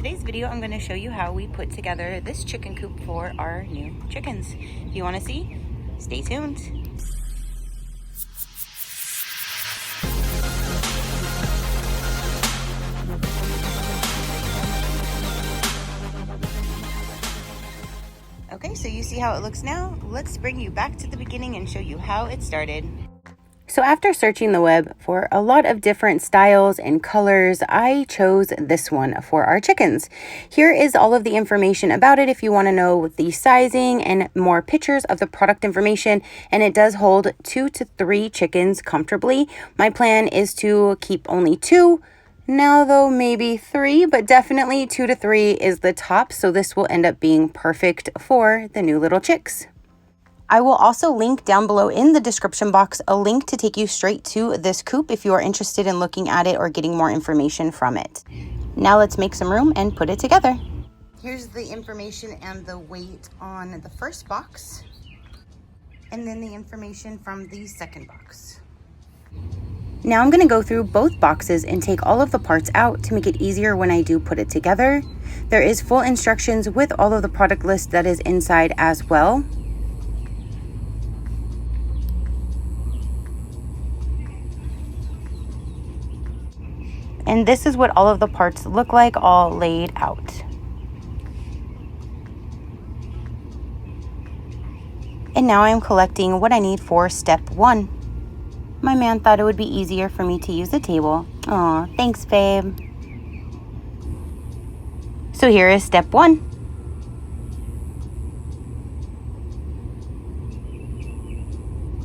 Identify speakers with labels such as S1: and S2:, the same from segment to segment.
S1: today's video, I'm going to show you how we put together this chicken coop for our new chickens. If you want to see, stay tuned. Okay, so you see how it looks now? Let's bring you back to the beginning and show you how it started. So after searching the web for a lot of different styles and colors, I chose this one for our chickens. Here is all of the information about it if you want to know the sizing and more pictures of the product information, and it does hold 2 to 3 chickens comfortably. My plan is to keep only 2. Now though, maybe 3, but definitely 2 to 3 is the top, so this will end up being perfect for the new little chicks. I will also link down below in the description box a link to take you straight to this coop if you are interested in looking at it or getting more information from it. Now let's make some room and put it together. Here's the information and the weight on the first box, and then the information from the second box. Now I'm going to go through both boxes and take all of the parts out to make it easier when I do put it together. There is full instructions with all of the product list that is inside as well. And this is what all of the parts look like all laid out. And now I'm collecting what I need for step 1. My man thought it would be easier for me to use the table. Aw, thanks, babe. So here is step 1.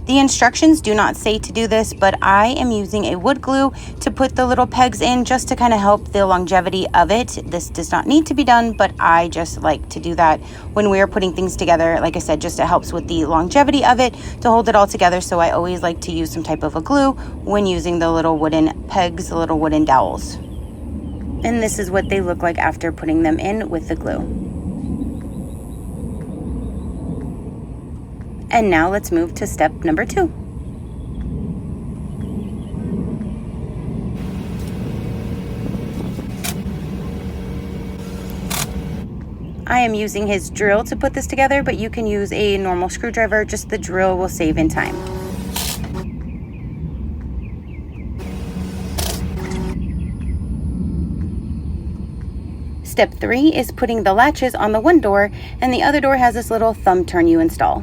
S1: The instructions do not say to do this, but I am using a wood glue to put the little pegs in just to kind of help the longevity of it. This does not need to be done, but I just like to do that when we are putting things together. Like I said, just it helps with the longevity of it to hold it all together. So I always like to use some type of a glue when using the little wooden pegs, the little wooden dowels. And this is what they look like after putting them in with the glue. And now let's move to step number 2. I am using his drill to put this together, but you can use a normal screwdriver, just the drill will save in time. Step 3 is putting the latches on the one door, and the other door has this little thumb turn you install.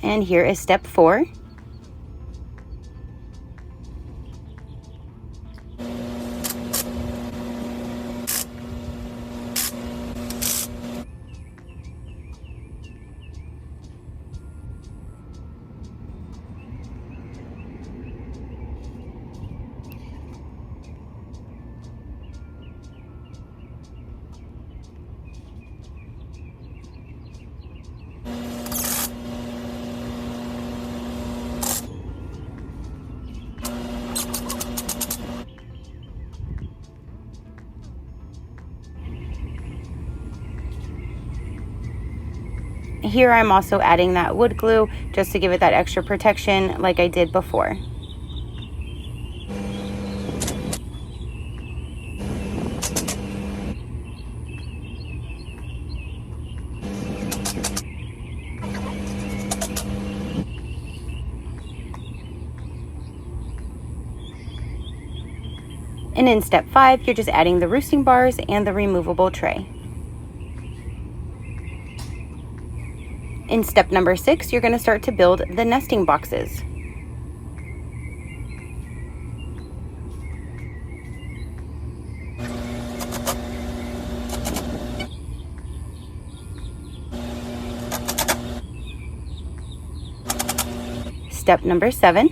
S1: And here is step 4. Here I'm also adding that wood glue just to give it that extra protection like I did before. And in step 5, you're just adding the roosting bars and the removable tray. In step number 6, you're going to start to build the nesting boxes. step number 7.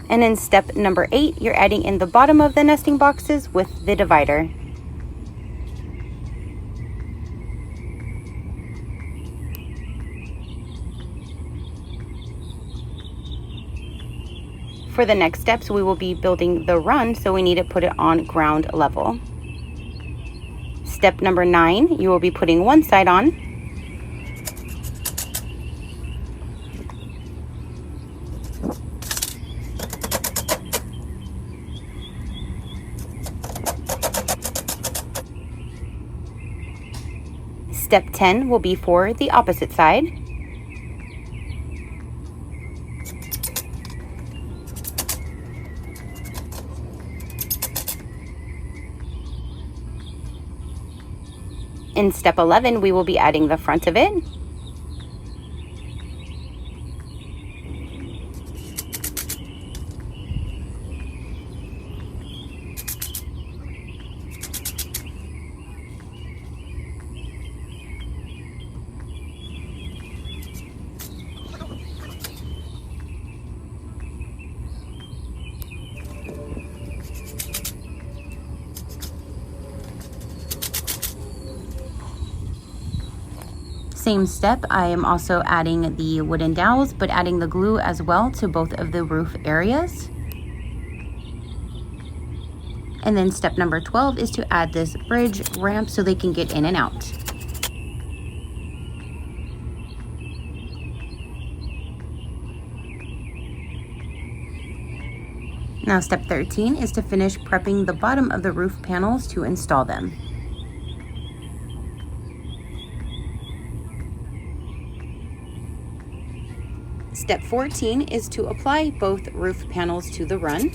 S1: And in step number 8, you're adding in the bottom of the nesting boxes with the divider. For the next steps, we will be building the run, so we need to put it on ground level. Step number 9, you will be putting one side on. Step 10 will be for the opposite side. In step 11, we will be adding the front of it. Same step, I am also adding the wooden dowels, but adding the glue as well to both of the roof areas. And then step number 12 is to add this bridge ramp so they can get in and out. Now step 13 is to finish prepping the bottom of the roof panels to install them. Step 14 is to apply both roof panels to the run.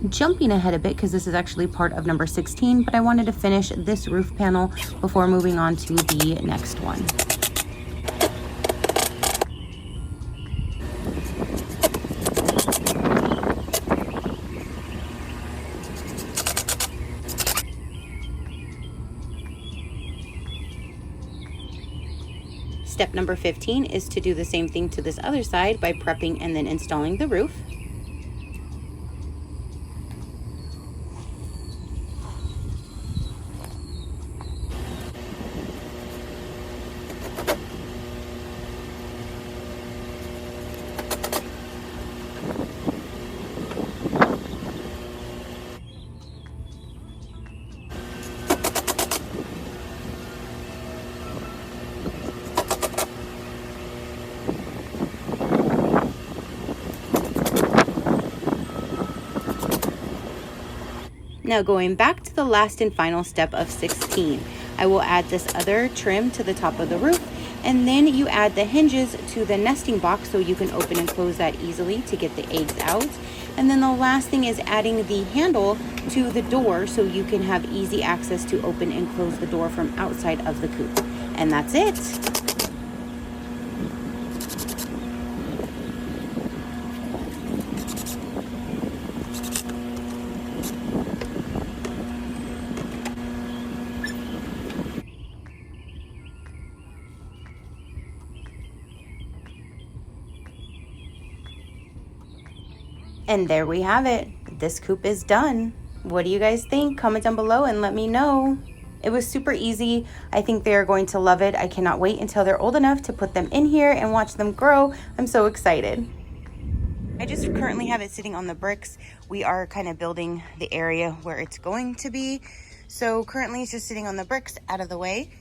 S1: Jumping ahead a bit because this is actually part of number 16, but I wanted to finish this roof panel before moving on to the next one. Step number 15 is to do the same thing to this other side by prepping and then installing the roof. Now going back to the last and final step of 16, I will add this other trim to the top of the roof, and then you add the hinges to the nesting box so you can open and close that easily to get the eggs out. And then the last thing is adding the handle to the door so you can have easy access to open and close the door from outside of the coop. And that's it. And there we have it. This coop is done. What do you guys think? Comment down below and let me know. It was super easy. I think they are going to love it. I cannot wait until they're old enough to put them in here and watch them grow. I'm so excited. I just currently have it sitting on the bricks. We are kind of building the area where it's going to be. So currently it's just sitting on the bricks out of the way.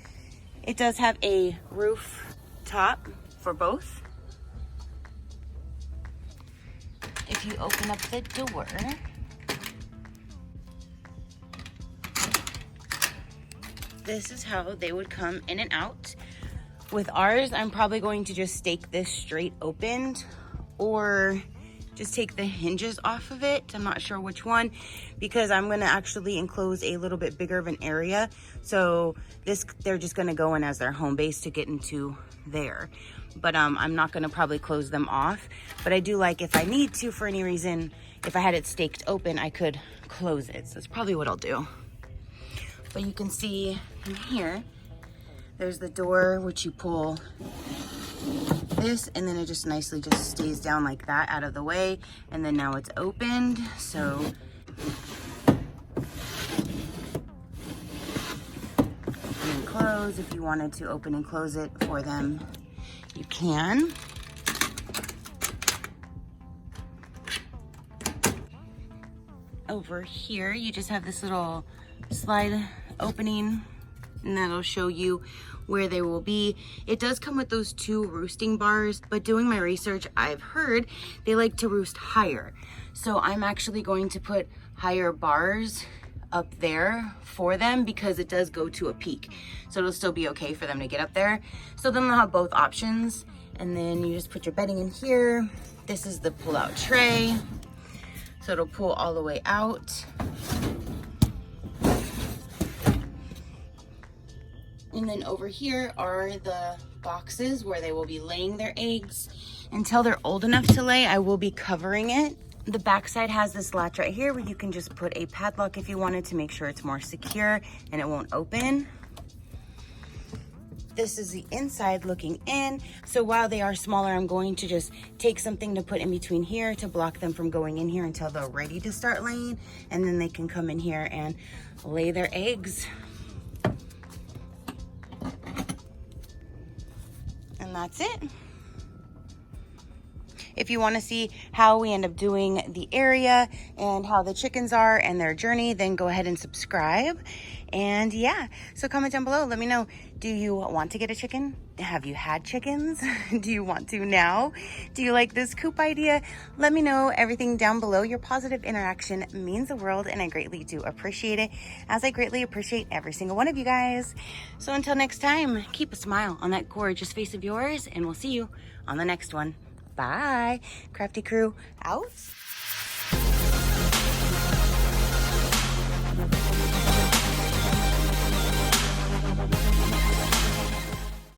S1: It does have a roof top for both. If you open up the door, this is how they would come in and out. With ours, I'm probably going to just stake this straight opened or just take the hinges off of it. I'm not sure which one, because I'm gonna actually enclose a little bit bigger of an area. So they're just gonna go in as their home base to get into there. But I'm not gonna probably close them off. But I do like, if I need to for any reason, if I had it staked open, I could close it. So that's probably what I'll do. But you can see from here, there's the door, which you pull this, and then it just nicely just stays down like that out of the way. And then now it's opened, so open and close. If you wanted to open and close it for them, you can. Over here, you just have this little slide opening, and that'll show you where they will be. It does come with those 2 roosting bars, but doing my research, I've heard they like to roost higher. So I'm actually going to put higher bars up there for them, because it does go to a peak. So it'll still be okay for them to get up there. So then they'll have both options. And then you just put your bedding in here. This is the pull-out tray. So it'll pull all the way out. And then over here are the boxes where they will be laying their eggs. Until they're old enough to lay, I will be covering it. The back side has this latch right here where you can just put a padlock if you wanted to make sure it's more secure and it won't open. This is the inside looking in. So while they are smaller, I'm going to just take something to put in between here to block them from going in here until they're ready to start laying. And then they can come in here and lay their eggs. And that's it. If you want to see how we end up doing the area and how the chickens are and their journey, then go ahead and subscribe. And yeah, so comment down below. Let me know, do you want to get a chicken? Have you had chickens? Do you want to now? Do you like this coop idea? Let me know everything down below. Your positive interaction means the world, and I greatly do appreciate it, as I greatly appreciate every single one of you guys. So until next time, keep a smile on that gorgeous face of yours, and we'll see you on the next one. Bye. Crafty crew out.